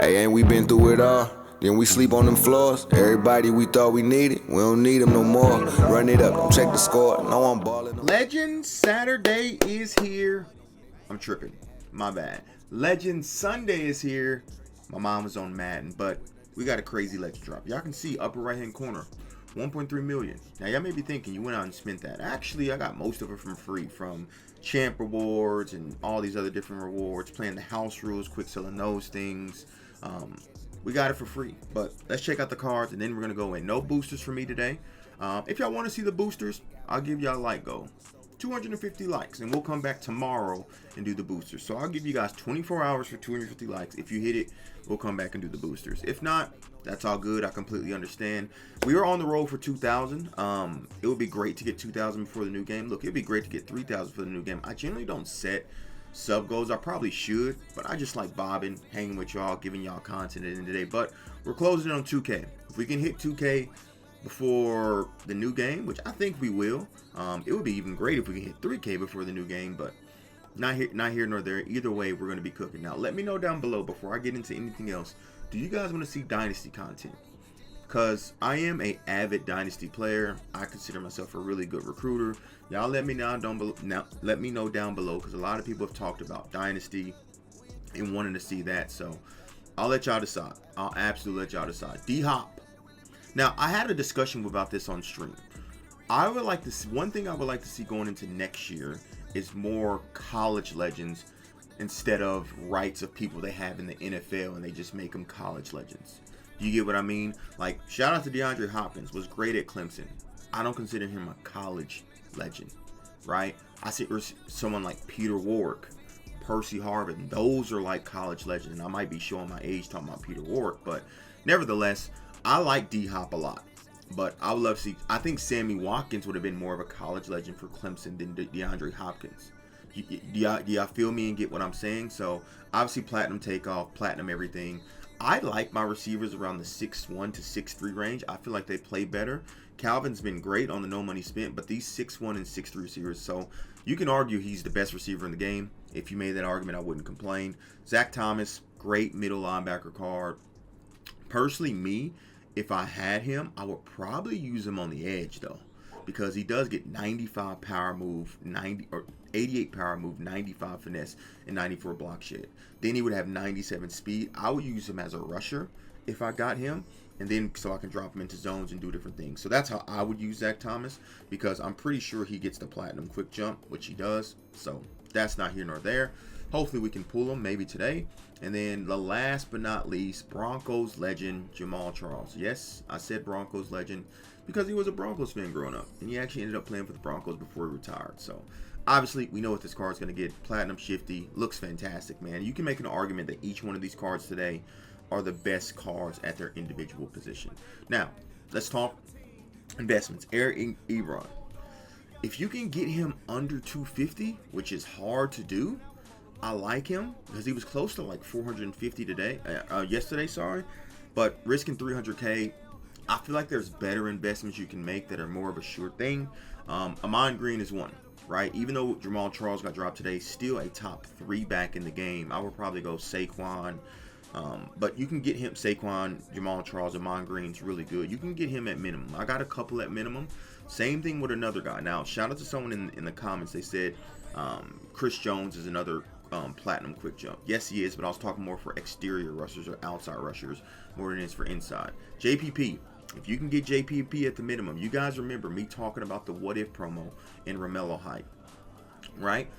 Hey, ain't we been through it all? Then we sleep on them floors. Everybody we thought we needed, we don't need them no more. Run it up, don't check the score. No, I'm balling. Legend Saturday is here. I'm tripping. My bad. Legend Sunday is here. My mom was on Madden, but we got a crazy legend drop. Y'all can see upper right hand corner, 1.3 million. Now y'all may be thinking you went out and spent that. Actually, I got most of it from free, from champ rewards and all these other different rewards, playing the house rules, quick selling those things. We got it for free, but let's check out the cards and then we're gonna go in. No boosters for me today. If y'all want to see the boosters, I'll give y'all a like goal. 250 likes, and we'll come back tomorrow and do the boosters. So I'll give you guys 24 hours for 250 likes. If you hit it, we'll come back and do the boosters. If not, that's all good. I completely understand. We are on the road for 2,000. It would be great to get 2,000 before the new game. Look, it'd be great to get 3,000 for the new game. I generally don't set sub goals. I probably should, but I just like bobbing, hanging with y'all, giving y'all content at the end of the day. But we're closing on 2K. If we can hit 2K before the new game, which I think we will, it would be even great if we can hit 3K before the new game, but not here nor there. Either way, we're going to be cooking. Now, let me know down below before I get into anything else. Do you guys want to see Dynasty content? Because I am a avid Dynasty player. I consider myself a really good recruiter. Y'all let me know down below, because a lot of people have talked about Dynasty and wanting to see that. So I'll let y'all decide. I'll absolutely let y'all decide. D-Hop. Now, I had a discussion about this on stream. I would like to see, one thing I would like to see going into next year is more college legends instead of rights of people they have in the NFL and they just make them college legends. Do you get what I mean? Like, shout out to DeAndre Hopkins, was great at Clemson. I don't consider him a college legend, right? I see someone like Peter Warwick, Percy Harvin. Those are like college legends. And I might be showing my age talking about Peter Warwick, but nevertheless, I like D-Hop a lot. But I would love to see, I think Sammy Watkins would have been more of a college legend for Clemson than DeAndre Hopkins. Do y'all feel me and get what I'm saying? So, obviously, platinum takeoff, platinum everything. I like my receivers around the 6'1 to 6'3 range. I feel like they play better. Calvin's been great on the no money spent, but these 6'1 and 6'3 receivers, so you can argue he's the best receiver in the game. If you made that argument, I wouldn't complain. Zach Thomas, great middle linebacker card. Personally, me, if I had him, I would probably use him on the edge, though, because he does get 95 power move, 88 power move, 95 finesse, and 94 block shed. Then he would have 97 speed. I would use him as a rusher if I got him, and then so I can drop him into zones and do different things. So that's how I would use Zach Thomas, because I'm pretty sure he gets the platinum quick jump, which he does. So that's not here nor there. Hopefully we can pull him maybe today. And then the last but not least, Broncos legend Jamal Charles. Yes, I said Broncos legend because he was a Broncos fan growing up, and he actually ended up playing for the Broncos before he retired. So obviously we know what this card's going to get. Platinum shifty, looks fantastic, man. You can make an argument that each one of these cards today are the best cards at their individual position. Now let's talk investments. Eric Ebron. If you can get him under 250, which is hard to do, I like him because he was close to like 450 yesterday, sorry. But risking 300K, I feel like there's better investments you can make that are more of a sure thing. Amon Green is one, right? Even though Jamal Charles got dropped today, still a top 3 back in the game. I would probably go Saquon. But you can get him, Saquon, Jamal Charles, Amon Green's really good. You can get him at minimum. I got a couple at minimum. Same thing with another guy. Now, shout out to someone in the comments. They said Chris Jones is another platinum quick jump. Yes, he is, but I was talking more for exterior rushers or outside rushers more than it is for inside. JPP, if you can get JPP at the minimum, you guys remember me talking about the what if promo in Romello Heights, right?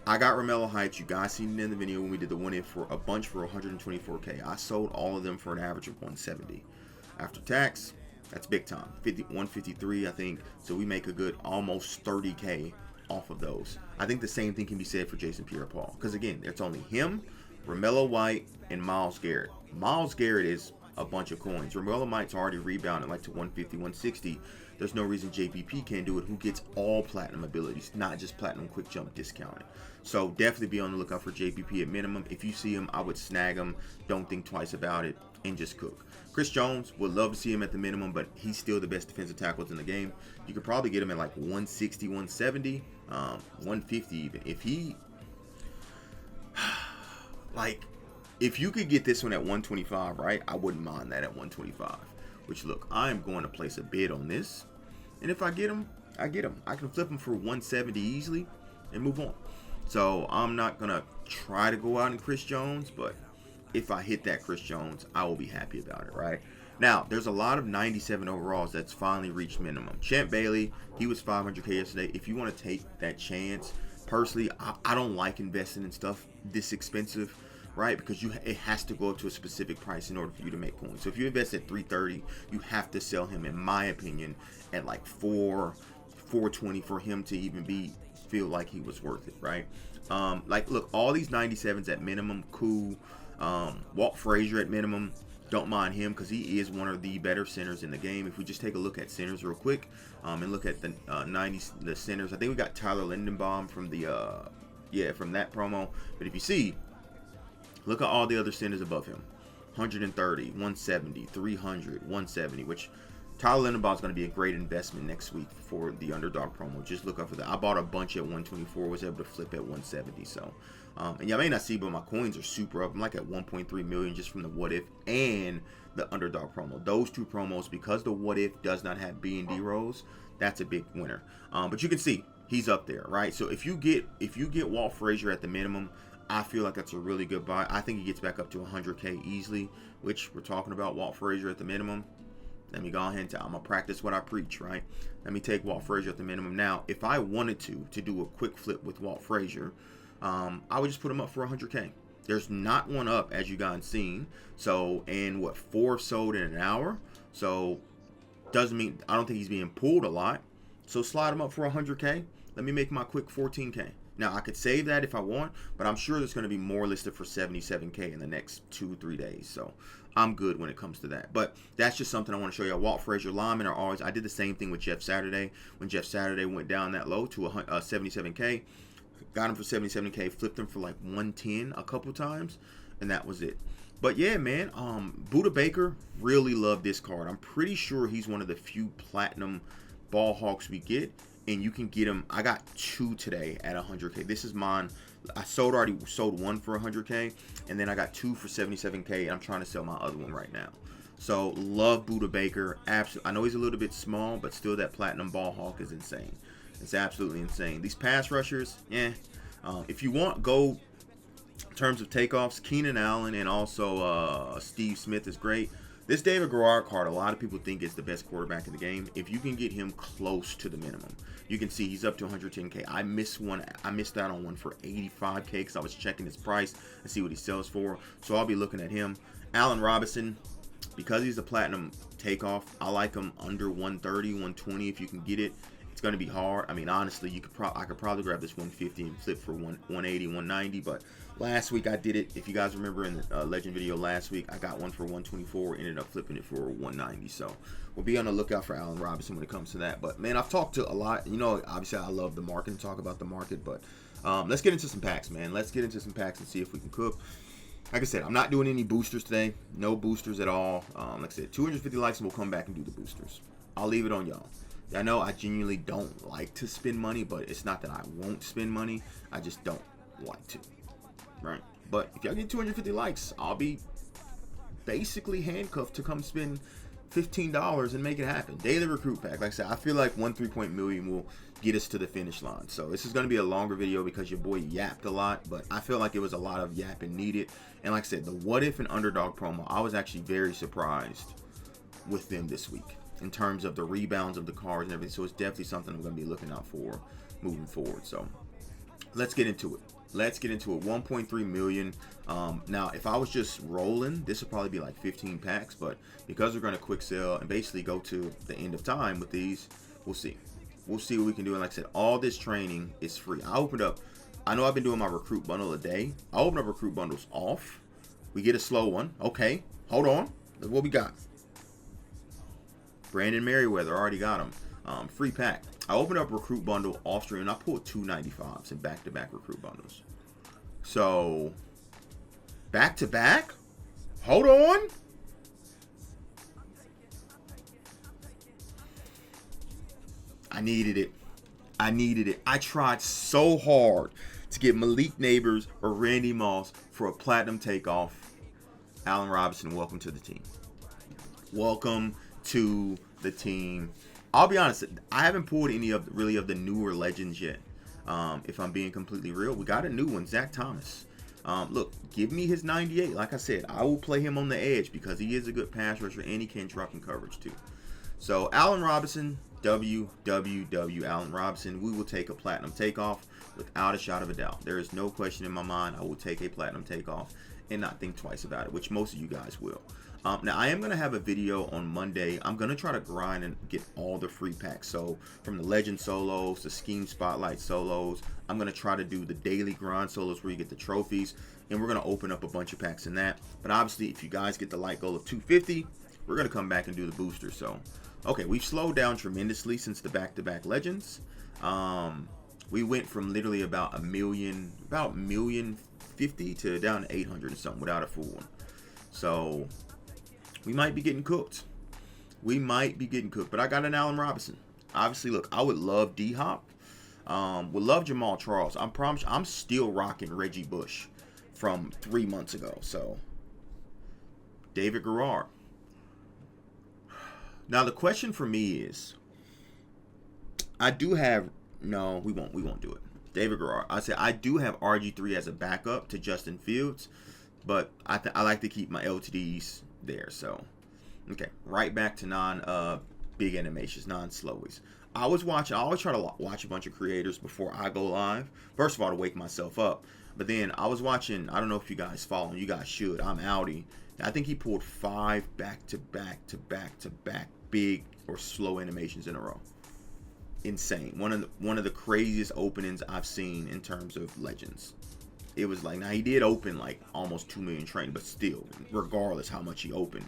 I got Romello Heights. You guys seen it in the video when we did the what if for a bunch for 124K. I sold all of them for an average of 170. After tax, that's big time. 153, I think. So we make a good almost 30K off of those. I think the same thing can be said for Jason Pierre-Paul, because again, it's only him, Romello White, and Myles Garrett. Myles Garrett is a bunch of coins. Romello White's already rebounded like to 150, 160. There's no reason JPP can't do it, who gets all platinum abilities, not just platinum quick jump discounted. So definitely be on the lookout for JPP at minimum. If you see him, I would snag him. Don't think twice about it and just cook. Chris Jones, would love to see him at the minimum, but he's still the best defensive tackles in the game. You could probably get him at like 160, 170. 150 even. If he, like, if you could get this one at 125, right, I wouldn't mind that at 125. Which, look, I am going to place a bid on this. And if I get them, I get them. I can flip them for 170 easily and move on. So I'm not going to try to go out in Chris Jones, but if I hit that Chris Jones, I will be happy about it, right? Now, there's a lot of 97 overalls that's finally reached minimum. Champ Bailey, he was 500K yesterday. If you want to take that chance, personally, I don't like investing in stuff this expensive, right? Because it has to go up to a specific price in order for you to make coins. So if you invest at 330, you have to sell him, in my opinion, at like 420 for him to even feel like he was worth it, right? Like, look, all these 97s at minimum, cool. Walt Frazier at minimum, don't mind him because he is one of the better centers in the game. If we just take a look at centers real quick, and look at the 90s, the centers, I think we got Tyler Lindenbaum from the from that promo. But if you see, look at all the other centers above him: 130, 170, 300, 170. Which Tyler Lindenbaum is going to be a great investment next week for the underdog promo. Just look up for that. I bought a bunch at 124, was able to flip at 170. So. And y'all may not see, but my coins are super up. I'm like at 1.3 million just from the What If and the underdog promo. Those two promos, because the What If does not have B and D rolls, that's a big winner. But you can see he's up there, right? So if you get Walt Frazier at the minimum, I feel like that's a really good buy. I think he gets back up to 100K easily, which we're talking about Walt Frazier at the minimum. Let me go ahead and I'm gonna practice what I preach, right? Let me take Walt Frazier at the minimum. Now, if I wanted to do a quick flip with Walt Frazier, I would just put him up for 100K. There's not one up, as you guys seen. So, and what, 4 sold in an hour. So, doesn't mean, I don't think he's being pulled a lot. So, slide him up for 100K. Let me make my quick 14K. Now, I could save that if I want, but I'm sure there's going to be more listed for 77K in the next 2-3 days. So, I'm good when it comes to that. But that's just something I want to show you. Walt Frazier linemen are always, I did the same thing with Jeff Saturday. When Jeff Saturday went down that low to 77K. Got him for 77K, flipped him for like 110 a couple times, and that was it. But yeah, man, Buda Baker, really love this card. I'm pretty sure he's one of the few platinum ball hawks we get, and you can get him. I got 2 today at 100K. This is mine. I already sold 1 for 100K, and then I got 2 for 77K, and I'm trying to sell my other one right now. So love Buda Baker. Absolutely. I know he's a little bit small, but still that platinum ball hawk is insane. It's absolutely insane. These pass rushers, if you want, go in terms of takeoffs, Keenan Allen and also Steve Smith is great. This David Garrard card, a lot of people think is the best quarterback in the game. If you can get him close to the minimum, you can see he's up to 110K. I missed out on one for 85K because I was checking his price and see what he sells for. So I'll be looking at him. Allen Robinson, because he's a platinum takeoff, I like him under 130, 120 if you can get it. It's going to be hard. I mean, honestly, I could probably grab this 150 and flip for 180, 190. But last week I did it. If you guys remember in the Legend video last week, I got one for 124. Ended up flipping it for 190. So we'll be on the lookout for Allen Robinson when it comes to that. But man, I've talked to a lot. You know, obviously I love the market and talk about the market. But let's get into some packs, man. Let's get into some packs and see if we can cook. Like I said, I'm not doing any boosters today. No boosters at all. Like I said, 250 likes and we'll come back and do the boosters. I'll leave it on y'all. I know I genuinely don't like to spend money, but it's not that I won't spend money. I just don't like to, right? But if y'all get 250 likes, I'll be basically handcuffed to come spend $15 and make it happen. Daily recruit pack. Like I said, I feel like 1 3-point million will get us to the finish line. So this is going to be a longer video because your boy yapped a lot, but I feel like it was a lot of yapping needed. And like I said, the What If and Underdog promo, I was actually very surprised with them this week in terms of the rebounds of the cards and everything. So it's definitely something I'm going to be looking out for moving forward. So let's get into it. 1.3 million. Now, if I was just rolling, this would probably be like 15 packs. But because we're going to quick sell and basically go to the end of time with these, we'll see. We'll see what we can do. And like I said, all this training is free. I know I've been doing my recruit bundle a day. I open up recruit bundles off. We get a slow one. Okay, hold on. Look what we got. Brandon Merriweather, already got him. Free pack. I opened up recruit bundle off stream and I pulled 295s in back-to-back recruit bundles. So, back-to-back? Hold on. I needed it. I tried so hard to get Malik Neighbors or Randy Moss for a platinum takeoff. Allen Robinson, welcome to the team. Welcome to the team. I'll be honest, I haven't pulled any of the newer legends yet. If I'm being completely real, we got a new one, Zach Thomas. Look, give me his 98. Like I said, I will play him on the edge because he is a good pass rusher and he can drop in coverage too. So Allen Robinson, WWW Allen Robinson, we will take a platinum takeoff without a shot of a doubt. There is no question in my mind. I will take a platinum takeoff and not think twice about it, which most of you guys will. Now, I am going to have a video on Monday. I'm going to try to grind and get all the free packs. So from the Legend solos, the Scheme Spotlight solos, I'm going to try to do the daily grind solos where you get the trophies. And we're going to open up a bunch of packs in that. But obviously, if you guys get the light goal of 250, we're going to come back and do the booster. So, okay, we've slowed down tremendously since the back-to-back Legends. We went from literally about a million 50 to down to 800 and something without a full one. So we might be getting cooked. But I got an Allen Robinson. Obviously, look, I would love D-Hop. Would love Jamal Charles. I promise I'm still rocking Reggie Bush from 3 months ago. So David Garrard. Now the question for me is, I do have we won't do it. David Garrard. I said I do have RG3 as a backup to Justin Fields, but I like to keep my LTDs there. So, okay, right back to big animations, non-slowies. I always try to watch a bunch of creators before I go live. First of all, to wake myself up. But then I was watching, I don't know if you guys follow, you guys should. I'm Audi. I think he pulled 5 back-to-back big or slow animations in a row. Insane. One of the craziest openings I've seen in terms of Legends. It was like, now he did open like almost 2 million train, but still, regardless how much he opened,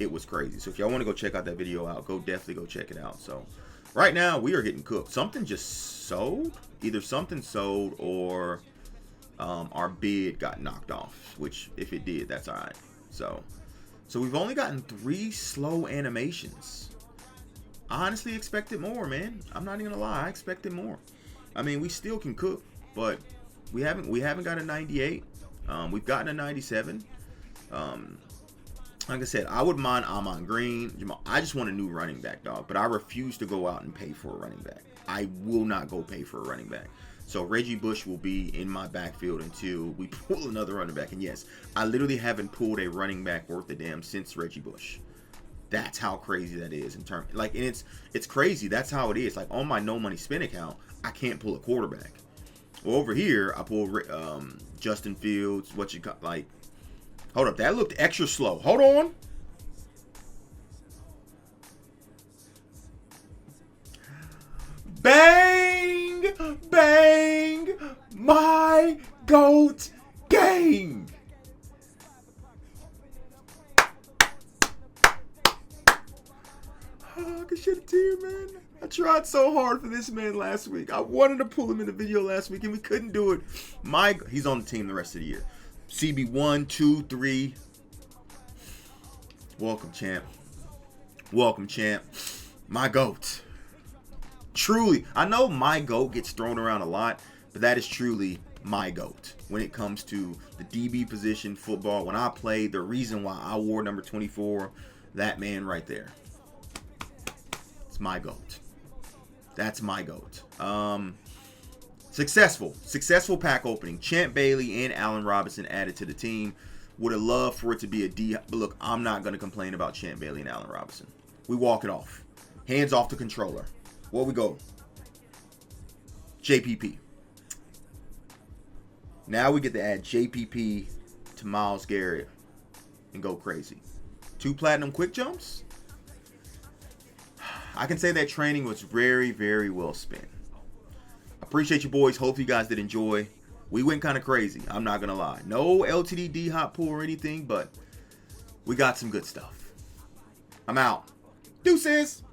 it was crazy. So if y'all want to go check out that video out, definitely go check it out. So right now we are getting cooked. Something just sold. Either something sold or our bid got knocked off, which if it did, that's all right. So we've only gotten 3 slow animations. I honestly expected more, man. I'm not even gonna lie, I expected more. I mean, we still can cook, but we haven't got a 98. We've gotten a 97. Like I said, I wouldn't mind Amon Green. I just want a new running back, dog. But I refuse to go out and pay for a running back. I will not go pay for a running back. So Reggie Bush will be in my backfield until we pull another running back. And yes, I literally haven't pulled a running back worth a damn since Reggie Bush. That's how crazy that is in terms, like, and it's crazy. That's how it is. Like on my no money spin account, I can't pull a quarterback. Well, over here, I pulled Justin Fields. Hold up, that looked extra slow. Hold on. Bang, bang, my GOAT gang. Oh, I can shed a tear, man. I tried so hard for this man last week. I wanted to pull him in the video last week, and we couldn't do it. He's on the team the rest of the year. CB 1, 2, 3. Welcome, champ. Welcome, champ. My GOAT. Truly, I know my GOAT gets thrown around a lot, but that is truly my GOAT. When it comes to the DB position, football, when I played, the reason why I wore number 24, that man right there. It's my GOAT. That's my GOAT. Successful pack opening. Champ Bailey and Allen Robinson added to the team. Would have loved for it to be a D. But look, I'm not going to complain about Champ Bailey and Allen Robinson. We walk it off. Hands off the controller. Where we go? JPP. Now we get to add JPP to Myles Garrett and go crazy. 2 platinum quick jumps. I can say that training was very, very well spent. Appreciate you boys. Hope you guys did enjoy. We went kind of crazy. I'm not going to lie. No LTD D-Hop pull or anything, but we got some good stuff. I'm out. Deuces.